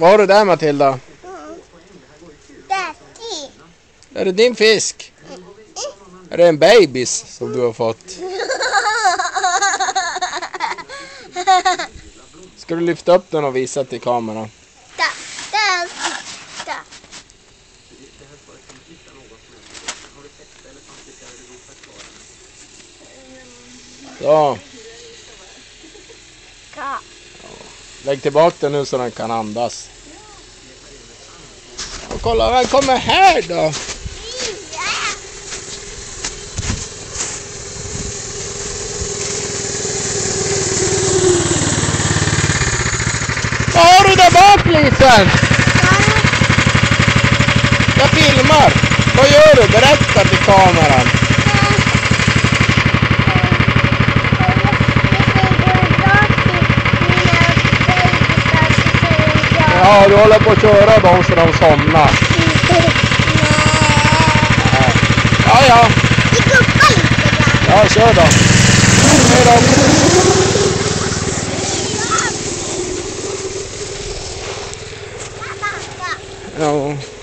Vad har du där, Matilda? Daddy. Är det din fisk? Är det en babys som du har fått? Ska du lyfta upp den och visa till kameran? Så. Lägg tillbaka den nu så den kan andas. Och kolla, vem kommer här då? Vad har du där bak, Lisen? Jag filmar. Vad gör du? Berätta till kameran. Ja, du håller på att köra dem så de somnar. Ja, ja. Vi guppar lite grann. Ja, kör då. Hej då. Ja.